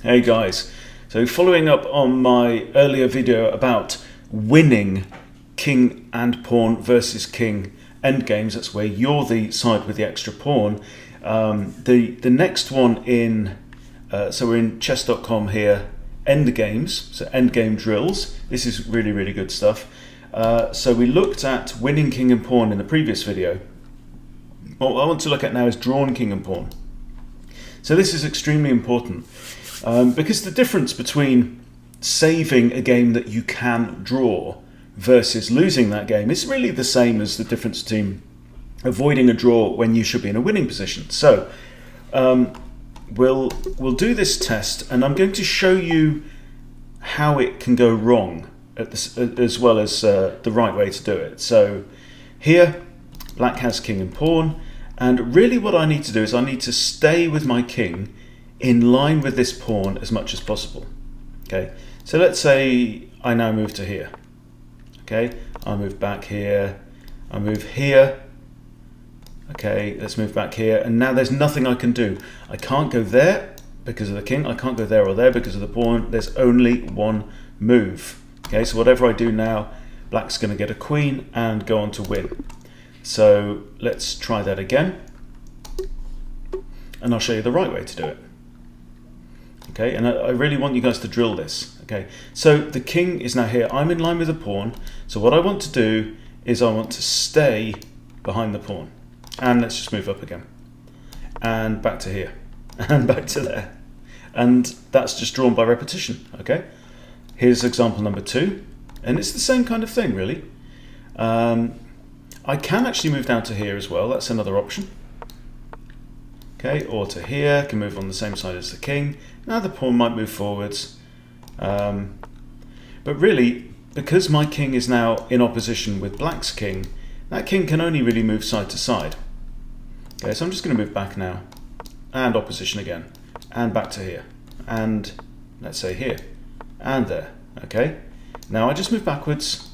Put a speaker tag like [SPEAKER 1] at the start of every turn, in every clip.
[SPEAKER 1] Hey guys, so following up on my earlier video about winning king and pawn versus king endgames, that's where you're the side with the extra pawn. The next one in, so we're in chess.com here, endgames, so endgame drills. This is really good stuff. So we looked at winning king and pawn in the previous video. What I want to look at now is drawn king and pawn. So this is extremely important. Because the difference between saving a game that you can draw versus losing that game is really the same as the difference between avoiding a draw when you should be in a winning position. So we'll do this test, and I'm going to show you how it can go wrong as well as the right way to do it. So here, black has king and pawn, and really what I need to do is I need to stay with my king in line with this pawn as much as possible. Okay, so let's say I now move to here. Okay, I move back here, I move here. Okay, let's move back here, and now there's nothing I can do. I can't go there because of the king, I can't go there or there because of the pawn. There's only one move. Okay, so whatever I do now, black's going to get a queen and go on to win. So let's try that again, and I'll show you the right way to do it. Okay, and I really want you guys to drill this. Okay, so the king is now here. I'm in line with the pawn. So what I want to do is I want to stay behind the pawn. And let's just move up again. And back to here. And back to there. And that's just drawn by repetition. Okay, here's example number 2. And it's the same kind of thing, really. I can actually move down to here as well. That's another option. Okay, or to here, can move on the same side as the king. Now the pawn might move forwards. But really, because my king is now in opposition with black's king, that king can only really move side to side. Okay, so I'm just going to move back now, and opposition again, and back to here, and let's say here, and there. Okay, now I just move backwards,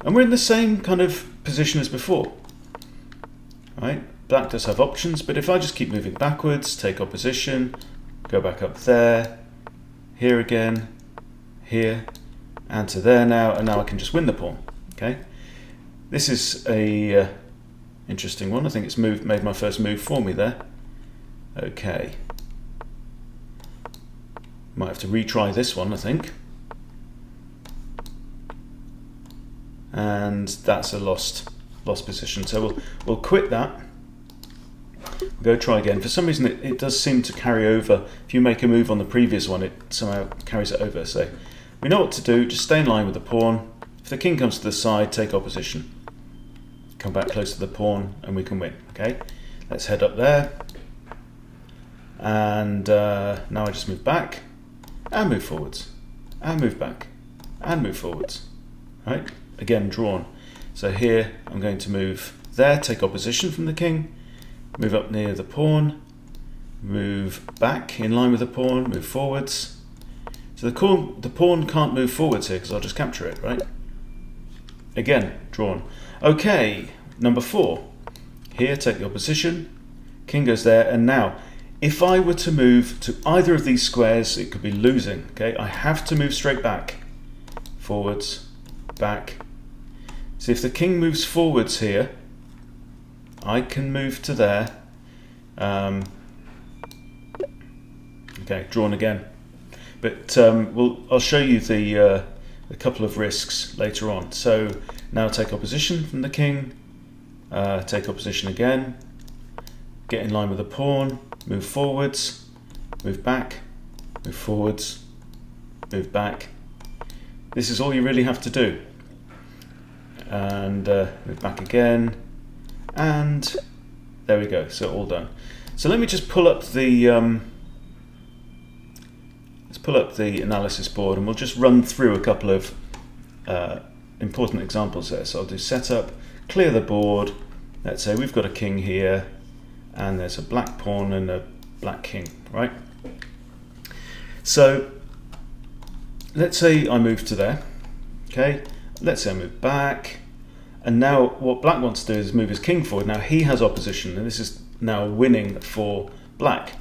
[SPEAKER 1] and we're in the same kind of position as before. Right? Black does have options, but if I just keep moving backwards, take opposition, go back up there, here again, here, and to there now, and now I can just win the pawn. Okay, this is a interesting one. I think it's made my first move for me there. Okay, might have to retry this one, I think, and that's a lost position. So we'll quit that. We'll go try again. For some reason it does seem to carry over. If you make a move on the previous one, it somehow carries it over. So we know what to do. Just stay in line with the pawn. If the king comes to the side, take opposition. Come back close to the pawn and we can win. Okay, let's head up there. And now I just move back and move forwards and move back and move forwards. Right, again drawn. So here I'm going to move there, take opposition from the king, move up near the pawn, move back in line with the pawn, move forwards. So the pawn can't move forwards here because I'll just capture it, right? Again, drawn. Okay, number 4. Here, take the opposition, king goes there, and now, if I were to move to either of these squares, it could be losing, okay? I have to move straight back, forwards, back. So if the king moves forwards here, I can move to there. Okay, drawn again. But I'll show you a couple of risks later on. So now take opposition from the king, take opposition again, get in line with the pawn, move forwards, move back, move forwards, move back. This is all you really have to do. And move back again, and there we go. So all done. So let me just pull up the analysis board, and we'll just run through a couple of important examples there. So I'll do setup, clear the board. Let's say we've got a king here, and there's a black pawn and a black king, right? So let's say I move to there. Okay, let's say I move back. And now what black wants to do is move his king forward. Now he has opposition, and this is now winning for black.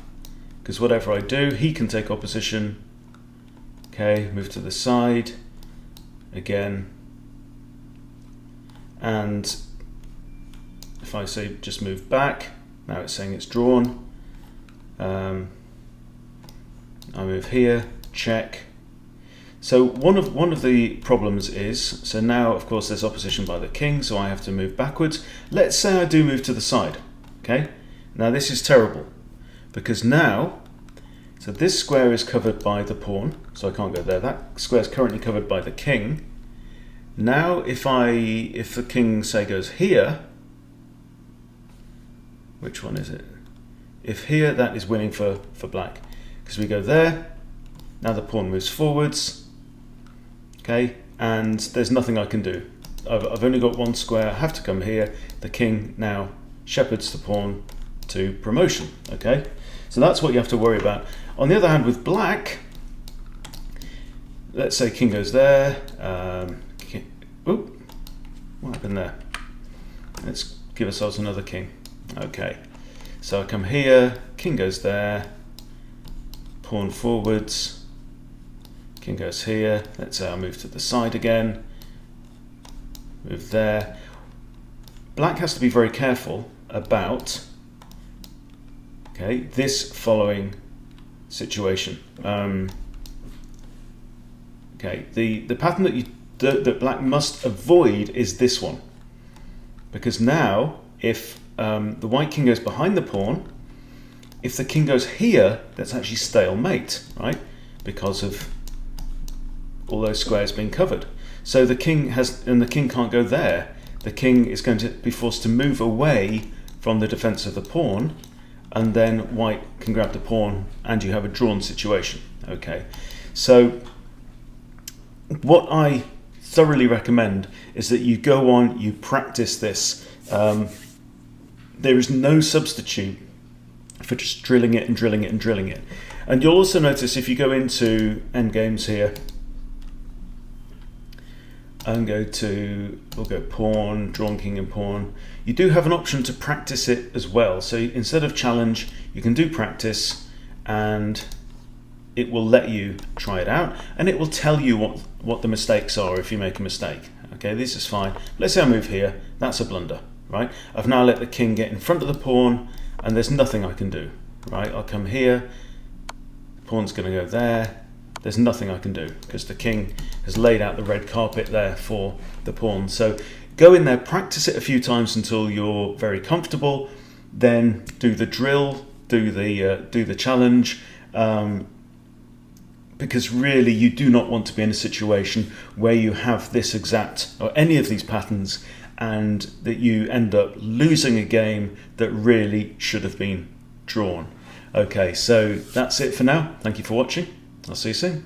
[SPEAKER 1] because whatever I do, he can take opposition. Okay, move to the side again, and if I say just move back, now it's saying it's drawn. I move here, check. So one of the problems is, so now of course there's opposition by the king, so I have to move backwards. Let's say I do move to the side. Okay, now this is terrible, because now, so this square is covered by the pawn, so I can't go there. That square is currently covered by the king. Now if the king, say, goes here, which one is it? If here, that is winning for black, because we go there. Now the pawn moves forwards. Okay, and there's nothing I can do. I've only got one square. I have to come here. The king now shepherds the pawn to promotion. Okay, so that's what you have to worry about. On the other hand, with black, let's say king goes there. Oop, what happened there? Let's give ourselves another king. Okay, so I come here, king goes there, pawn forwards, king goes here. Let's say I move to the side again, move there. Black has to be very careful about, okay, this following situation. Okay, the pattern that black must avoid is this one, because now if the white king goes behind the pawn, if the king goes here, that's actually stalemate, right? Because of all those squares being covered. So the king can't go there. The king is going to be forced to move away from the defense of the pawn, and then white can grab the pawn, and you have a drawn situation. Okay, so what I thoroughly recommend is that you go on, you practice this. There is no substitute for just drilling it and drilling it and drilling it. And you'll also notice if you go into Endgames here and we'll go pawn, drawn king and pawn, you do have an option to practice it as well. So instead of challenge, you can do practice, and it will let you try it out, and it will tell you what the mistakes are if you make a mistake. Okay, this is fine. Let's say I move here, that's a blunder, right? I've now let the king get in front of the pawn, and there's nothing I can do, right? I'll come here, the pawn's going to go there, there's nothing I can do because the king has laid out the red carpet there for the pawn. So go in there, practice it a few times until you're very comfortable, then do the drill, do the challenge, because really you do not want to be in a situation where you have this exact, or any of these patterns, and that you end up losing a game that really should have been drawn. Okay, so that's it for now. Thank you for watching. I'll see you soon.